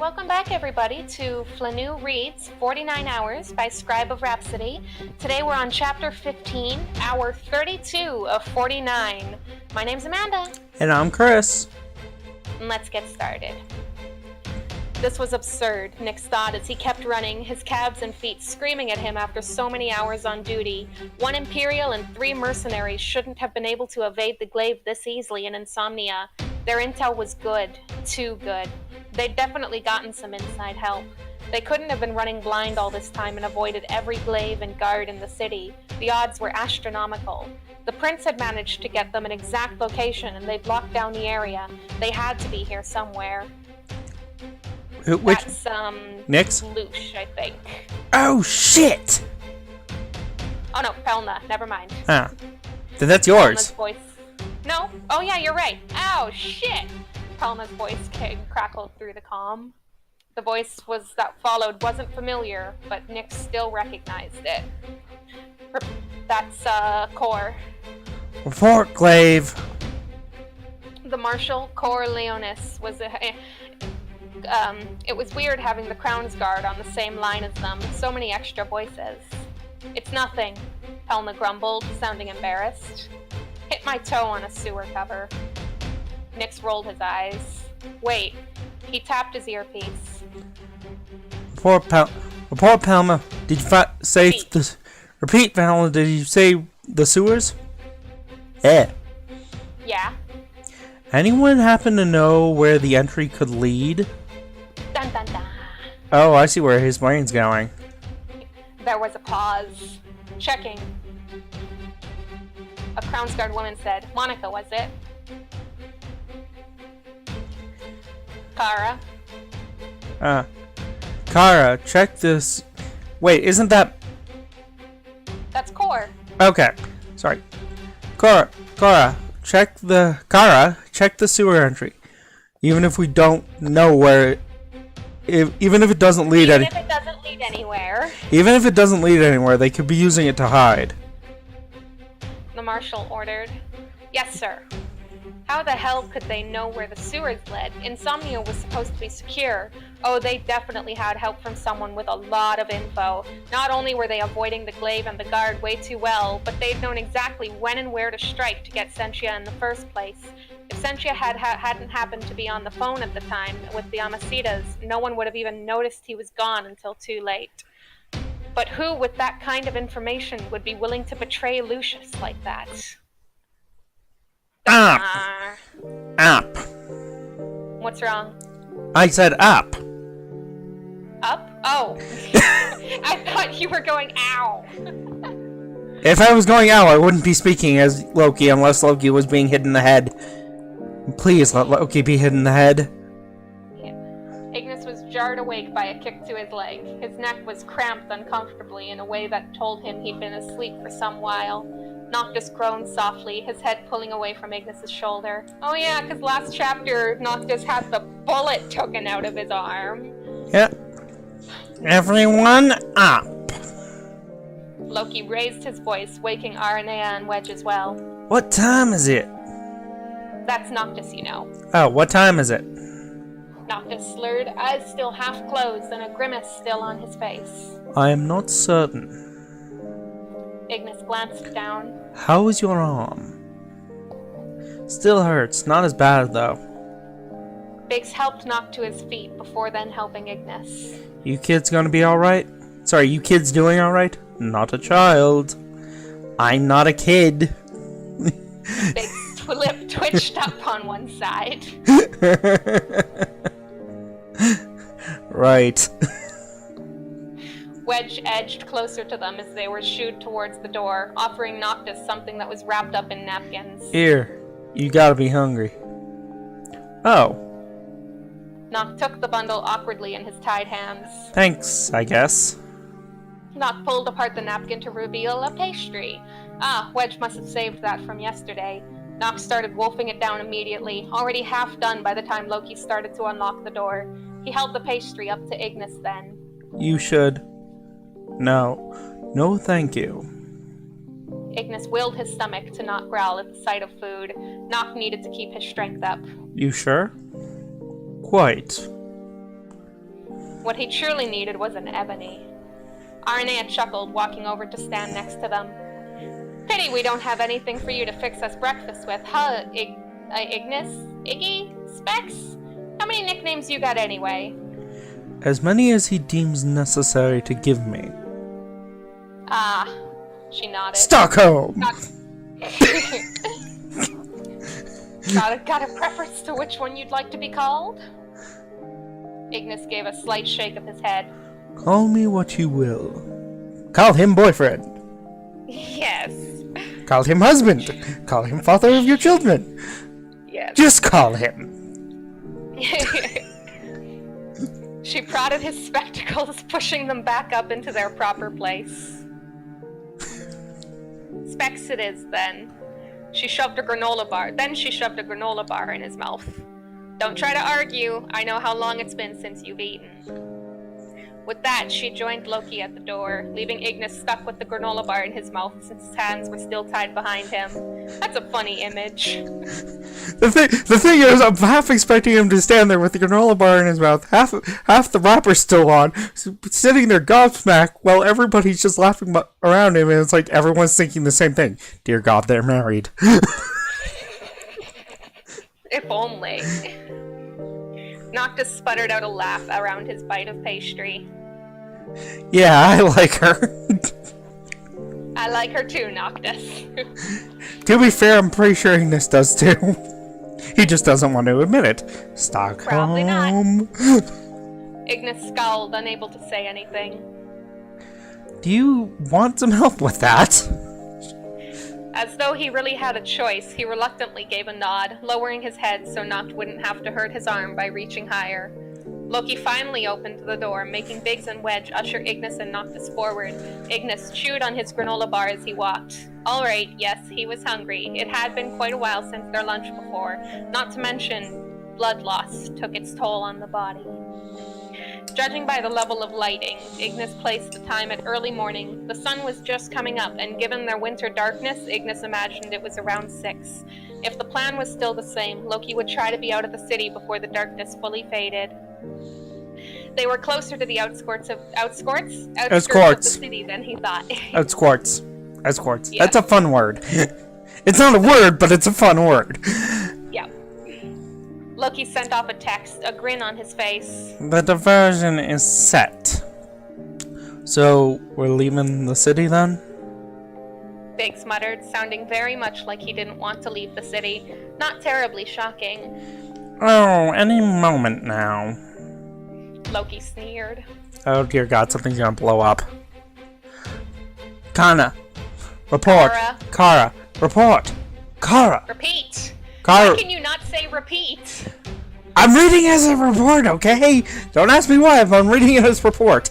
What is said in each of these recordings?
welcome back everybody to Flyneau Reads 49 Hours by ScribeOfRhapsody. Today we're on Chapter 15, Hour 32 of 49. My name's Amanda. And I'm Chris. And let's get started. This was absurd, Nick thought as he kept running, his calves and feet screaming at him after so many hours on duty. 1 Imperial and 3 mercenaries shouldn't have been able to evade the glaive this easily in Insomnia. Their intel was good. Too good. They'd definitely gotten some inside help. They couldn't have been running blind all this time and avoided every glaive and guard in the city. The odds were astronomical. The prince had managed to get them an exact location and they'd locked down the area. They had to be here somewhere. Which? That's, Nick's? Loosh, I think. Oh, shit! Oh no, Pelna, never mind. Ah. Then that's yours. Pelna's voice. No? Oh yeah, you're right. Ow, shit! Pelna's voice crackled through the comm. The voice that followed wasn't familiar, but Nick still recognized it. That's, Cor. Report, Glaive. The Marshal, Cor Leonis, was it was weird having the Crown's Guard on the same line as them, so many extra voices. It's nothing, Pelna grumbled, sounding embarrassed. Hit my toe on a sewer cover. Nix rolled his eyes. Wait, he tapped his earpiece. Report, Palma. Did you say the... Repeat, Palma, did you say the sewers? Yeah. Yeah. Anyone happen to know where the entry could lead? Dun dun dun. Oh, I see where his brain's going. There was a pause. Checking. A Crown's Guard woman said, Monica, was it? Kara. Kara, check this... Wait, isn't that... That's Cor. Okay, sorry. Kara, check the sewer entry. Even if we don't know where... Even if it doesn't lead Even if it doesn't lead anywhere. Even if it doesn't lead anywhere, they could be using it to hide. The Marshal ordered. Yes, sir. How the hell could they know where the sewers led? Insomnia was supposed to be secure. Oh, they definitely had help from someone with a lot of info. Not only were they avoiding the glaive and the guard way too well, but they'd known exactly when and where to strike to get Sentia in the first place. If Sentia hadn't happened to be on the phone at the time with the Amasitas, no one would have even noticed he was gone until too late. But who, with that kind of information, would be willing to betray Lucius like that? Up. What's wrong? I said up. Up? Oh. I thought you were going ow. If I was going ow, I wouldn't be speaking as Loki unless Loki was being hit in the head. Please let Loki be hit in the head. Ignis was jarred awake by a kick to his leg. His neck was cramped uncomfortably in a way that told him he'd been asleep for some while. Noctis groaned softly, his head pulling away from Ignis's shoulder. Oh yeah, because last chapter, Noctis had the bullet taken out of his arm. Yep. Everyone up. Loki raised his voice, waking Aranea and Wedge as well. What time is it? That's Noctis, you know. Oh, what time is it? Noctis slurred, eyes still half closed and a grimace still on his face. I am not certain. Ignis glanced down. How is your arm? Still hurts, not as bad though. Biggs helped knock to his feet before then helping Ignis. You kids gonna be alright? Sorry, you kids doing alright? Not a child. I'm not a kid. Biggs' lip twitched up on one side. Right. Wedge edged closer to them as they were shooed towards the door, offering Noctis something that was wrapped up in napkins. Here, you gotta be hungry. Oh. Noct took the bundle awkwardly in his tied hands. Thanks, I guess. Noct pulled apart the napkin to reveal a pastry. Ah, Wedge must have saved that from yesterday. Noct started wolfing it down immediately, already half done by the time Loki started to unlock the door. He held the pastry up to Ignis then. You should. No, thank you. Ignis willed his stomach to not growl at the sight of food. Noct needed to keep his strength up. You sure? Quite. What he truly needed was an ebony. Arnea chuckled, walking over to stand next to them. Pity we don't have anything for you to fix us breakfast with, huh, Ignis? Iggy? Specs? How many nicknames you got anyway? As many as he deems necessary to give me. Ah, she nodded. Stockholm! Got a preference to which one you'd like to be called? Ignis gave a slight shake of his head. Call me what you will. Call him boyfriend. Yes. Call him husband. Call him father of your children. Yes. Just call him. She prodded his spectacles, pushing them back up into their proper place. Specs it is, then. She shoved a granola bar in his mouth. Don't try to argue. I know how long it's been since you've eaten. With that, she joined Loki at the door, leaving Ignis stuck with the granola bar in his mouth since his hands were still tied behind him. That's a funny image. The thing is, I'm half expecting him to stand there with the granola bar in his mouth, half the wrapper's still on, sitting there gobsmacked, while everybody's just laughing around him, and it's like everyone's thinking the same thing. Dear God, they're married. If only. Noctis sputtered out a laugh around his bite of pastry. Yeah, I like her. I like her too, Noctis. To be fair, I'm pretty sure Ignis does too. He just doesn't want to admit it. Stockholm. Probably not. Ignis scowled, unable to say anything. Do you want some help with that? As though he really had a choice, he reluctantly gave a nod, lowering his head so Noct wouldn't have to hurt his arm by reaching higher. Loki finally opened the door, making Biggs and Wedge usher Ignis and Noctis forward. Ignis chewed on his granola bar as he walked. Alright, yes, he was hungry. It had been quite a while since their lunch before, not to mention blood loss took its toll on the body. Judging by the level of lighting, Ignis placed the time at early morning. The sun was just coming up, and given their winter darkness, Ignis imagined it was around 6. If the plan was still the same, Loki would try to be out of the city before the darkness fully faded. They were closer to the outskirts of the city than he thought. Outskirts. Yes. Yes. That's a fun word. It's not a word, but it's a fun word. Yeah. Loki sent off a text, a grin on his face. The diversion is set. So, we're leaving the city then? Biggs muttered, sounding very much like he didn't want to leave the city. Not terribly shocking. Oh, any moment now. Loki sneered. Oh dear God, something's gonna blow up. Kana, report. Kara, report. Kara. Repeat. Kara. How can you not say repeat? I'm reading as a report, okay? Don't ask me why, I'm reading it as report.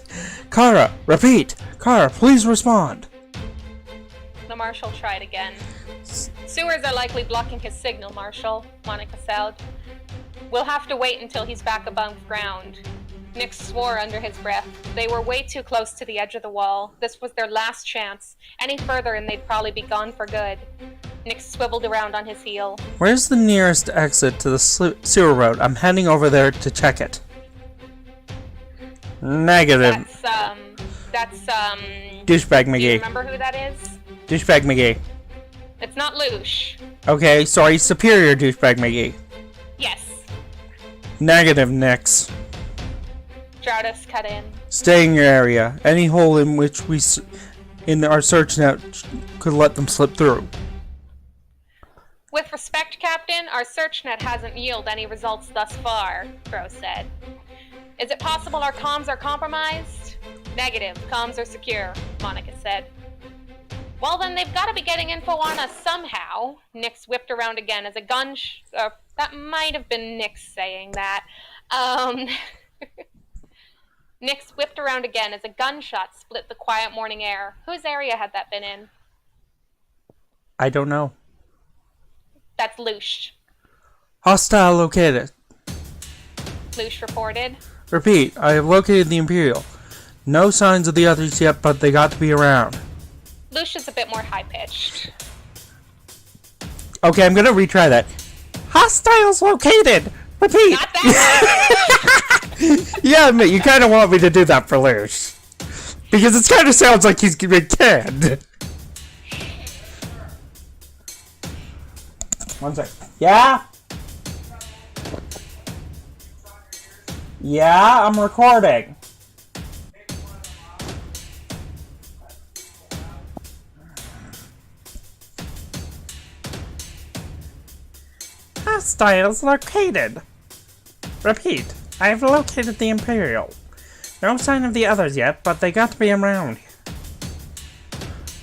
Kara, repeat. Kara, please respond. The Marshal tried again. Sewers are likely blocking his signal, Marshal, Monica said. We'll have to wait until he's back above ground. Nix swore under his breath. They were way too close to the edge of the wall. This was their last chance. Any further and they'd probably be gone for good. Nix swiveled around on his heel. Where's the nearest exit to the sewer road? I'm heading over there to check it. Negative. That's Douchebag do you McGee. remember who that is? Douchebag McGee. It's not Lush. Okay, sorry, Superior Douchebag McGee. Yes. Negative, Nix. Jardis cut in. Stay in your area. Any hole in which in our search net could let them slip through. With respect, Captain, our search net hasn't yielded any results thus far, Crow said. Is it possible our comms are compromised? Negative. Comms are secure, Monica said. Well, then they've got to be getting info on us somehow. Nix whipped around again as a gun... that might have been Nix saying that. Nix whipped around again as a gunshot split the quiet morning air. Whose area had that been in? I don't know. That's Lush. Hostile located. Lush reported. Repeat, I have located the Imperial. No signs of the others yet, but they got to be around. Lush is a bit more high-pitched. Okay, I'm gonna retry that. Hostiles located! Repeat! Not that Yeah, admit, you kind of want me to do that for Lush. Because it kind of sounds like he's been canned. One sec. Yeah? Yeah, I'm recording. Hostiles located. Repeat, I have located the Imperial. No sign of the others yet, but they got to be around.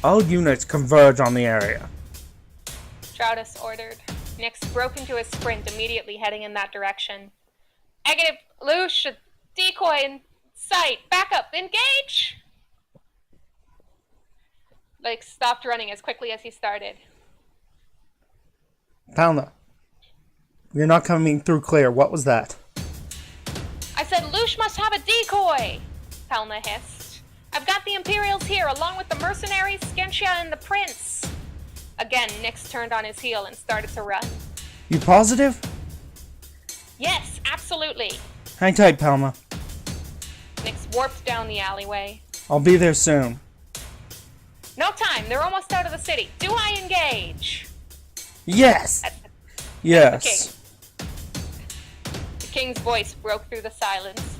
All units converge on the area. Stratus ordered. Nix broke into a sprint, immediately heading in that direction. Negative, Lush, decoy in sight. Back up, engage! Like, stopped running as quickly as he started. Palna, you're not coming through clear. What was that? I said Lush must have a decoy! Palna hissed. I've got the Imperials here, along with the mercenaries, Skentia, and the Prince. Again, Nix turned on his heel and started to run. You positive? Yes, absolutely. Hang tight, Palma. Nix warped down the alleyway. I'll be there soon. No time, they're almost out of the city. Do I engage? Yes! Yes. The king's voice broke through the silence.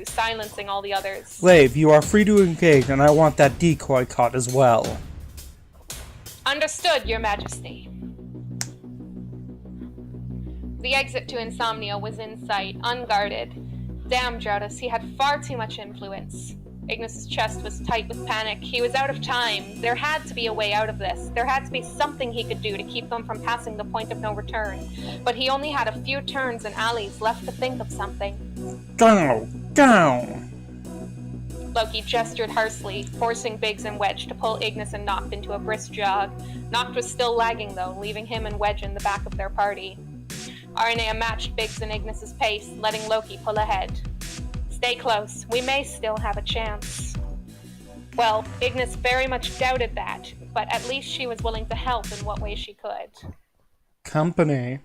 Silencing all the others. Slave, you are free to engage, and I want that decoy caught as well. Understood, Your Majesty. The exit to Insomnia was in sight, unguarded. Damn, Draudus, he had far too much influence. Ignis's chest was tight with panic. He was out of time. There had to be a way out of this. There had to be something he could do to keep them from passing the point of no return. But he only had a few turns and alleys left to think of something. Go! Go! Loki gestured harshly, forcing Biggs and Wedge to pull Ignis and Noct into a brisk jog. Noct was still lagging, though, leaving him and Wedge in the back of their party. Aranea matched Biggs and Ignis's pace, letting Loki pull ahead. Stay close. We may still have a chance. Well, Ignis very much doubted that, but at least she was willing to help in what way she could. Company.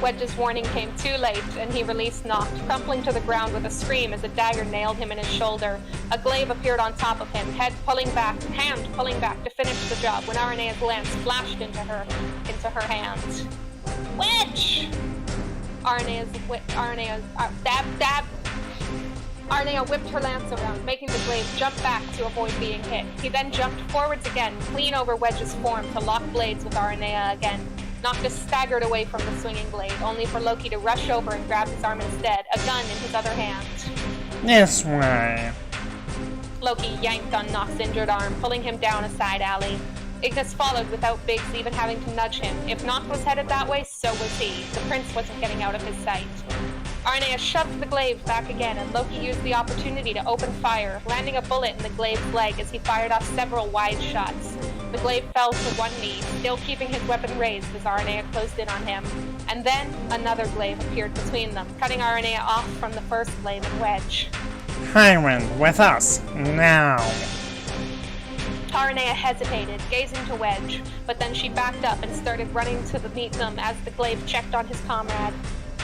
Wedge's warning came too late, and he released Noct, crumpling to the ground with a scream as a dagger nailed him in his shoulder. A glaive appeared on top of him, hand pulling back to finish the job when Aranea's lance flashed into her hand. Wedge! Aranea whipped her lance around, making the glaive jump back to avoid being hit. He then jumped forwards again, clean over Wedge's form to lock blades with Aranea again. Noctis staggered away from the swinging blade, only for Loki to rush over and grab his arm instead, a gun in his other hand. This way. Loki yanked on Noct's injured arm, pulling him down a side alley. Ignis followed without Biggs even having to nudge him. If Noct was headed that way, so was he. The prince wasn't getting out of his sight. Aranea shoved the glaive back again, and Loki used the opportunity to open fire, landing a bullet in the glaive's leg as he fired off several wide shots. The glaive fell to one knee, still keeping his weapon raised as Aranea closed in on him. And then another glaive appeared between them, cutting Aranea off from the first glaive and Wedge. Highwind, with us, now. Aranea hesitated, gazing to Wedge, but then she backed up and started running to meet them as the glaive checked on his comrade.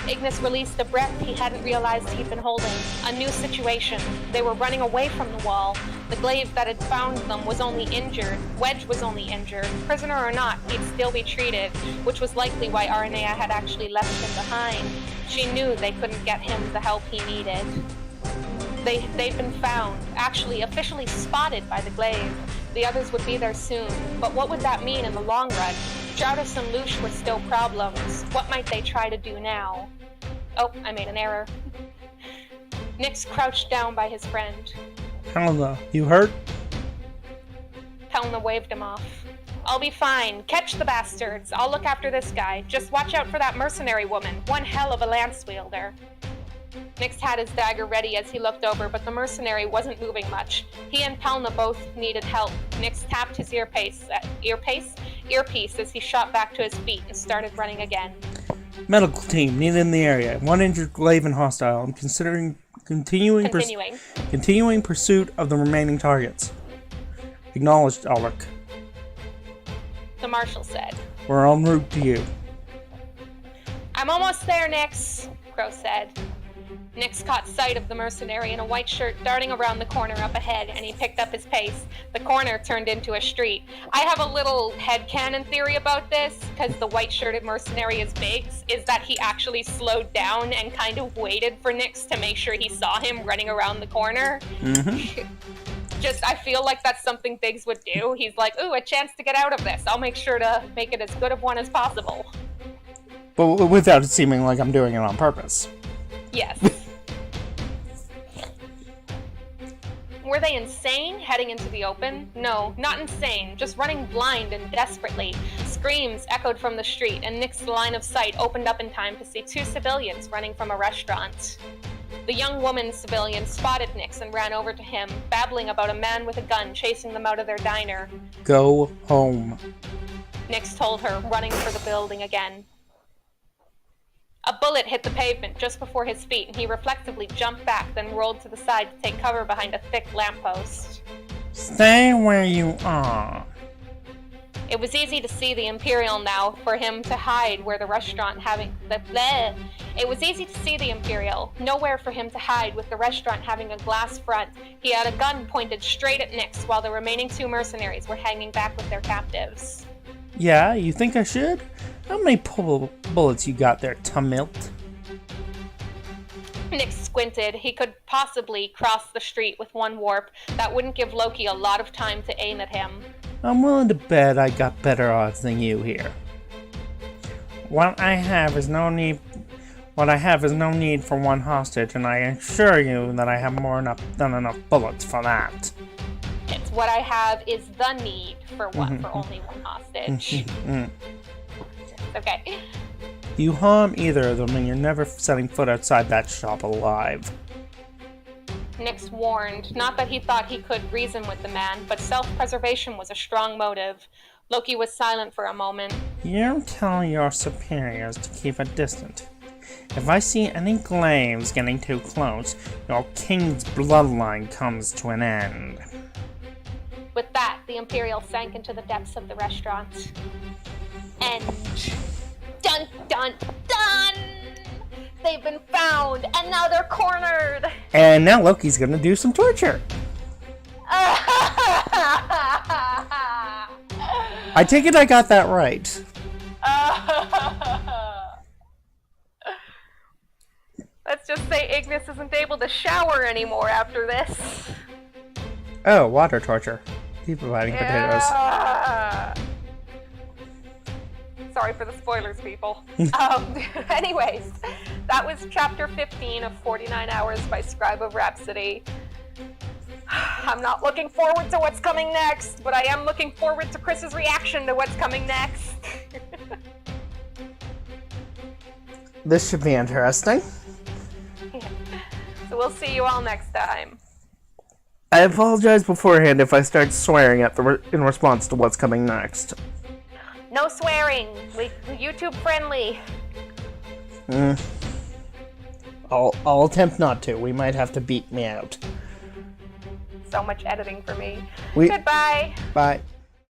Ignis released a breath he hadn't realized he'd been holding. A new situation. They were running away from the wall. The glaive that had found them was only injured. Wedge was only injured. Prisoner or not, he'd still be treated, which was likely why Aranea had actually left him behind. She knew they couldn't get him the help he needed. They'd been found, actually officially spotted by the glaive. The others would be there soon, but what would that mean in the long run? Draudus and Lush were still problems. What might they try to do now? Oh, I made an error. Nix crouched down by his friend. Helena, you hurt? Helena waved him off. I'll be fine. Catch the bastards. I'll look after this guy. Just watch out for that mercenary woman. One hell of a lance wielder. Nix had his dagger ready as he looked over, but the mercenary wasn't moving much. He and Palna both needed help. Nix tapped his earpiece as he shot back to his feet and started running again. Medical team needed in the area. One injured glaive and hostile. I'm considering continuing pursuit of the remaining targets. Acknowledged, Alec. The marshal said. We're en route to you. I'm almost there, Nix. Crow said. Nix caught sight of the mercenary in a white shirt darting around the corner up ahead, and he picked up his pace. The corner turned into a street. I have a little headcanon theory about this, because the white-shirted mercenary is Biggs, is that he actually slowed down and kind of waited for Nix to make sure he saw him running around the corner. I feel like that's something Biggs would do. He's like, ooh, a chance to get out of this. I'll make sure to make it as good of one as possible. But without it seeming like I'm doing it on purpose. Yes. Were they insane, heading into the open? No, not insane, just running blind and desperately. Screams echoed from the street, and Nick's line of sight opened up in time to see two civilians running from a restaurant. The young woman civilian spotted Nix and ran over to him, babbling about a man with a gun chasing them out of their diner. Go home, Nix told her, running for the building again. A bullet hit the pavement just before his feet, and he reflexively jumped back, then rolled to the side to take cover behind a thick lamppost. Stay where you are. It was easy to see the Imperial now, for him to hide where the restaurant having It was easy to see the Imperial, nowhere for him to hide with the restaurant having a glass front. He had a gun pointed straight at Nix, while the remaining two mercenaries were hanging back with their captives. Yeah, you think I should? How many bullets you got there, Tumilt? Nix squinted. He could possibly cross the street with one warp. That wouldn't give Loki a lot of time to aim at him. I'm willing to bet I got better odds than you here. What I have is no need for one hostage, and I assure you that I have more than enough bullets for that. It's what I have is the need for only one hostage. Okay. You harm either of them and you're never setting foot outside that shop alive. Nix warned, not that he thought he could reason with the man, but self-preservation was a strong motive. Loki was silent for a moment. You tell your superiors to keep a distance. If I see any glaives getting too close, your king's bloodline comes to an end. With that, the Imperial sank into the depths of the restaurant. And dun dun dun! They've been found, and now they're cornered! And now Loki's gonna do some torture. I take it I got that right. Let's just say Ignis isn't able to shower anymore after this. Oh, water torture. Keep providing potatoes. Sorry for the spoilers, people. Anyways, that was chapter 15 of 49 Hours by ScribeOfRhapsody. I'm not looking forward to what's coming next, but I am looking forward to Chris's reaction to what's coming next. This should be interesting. So we'll see you all next time. I apologize beforehand if I start swearing in response to what's coming next. No swearing. YouTube friendly. I'll attempt not to. We might have to beat me out. So much editing for me. Goodbye. Bye. Bye.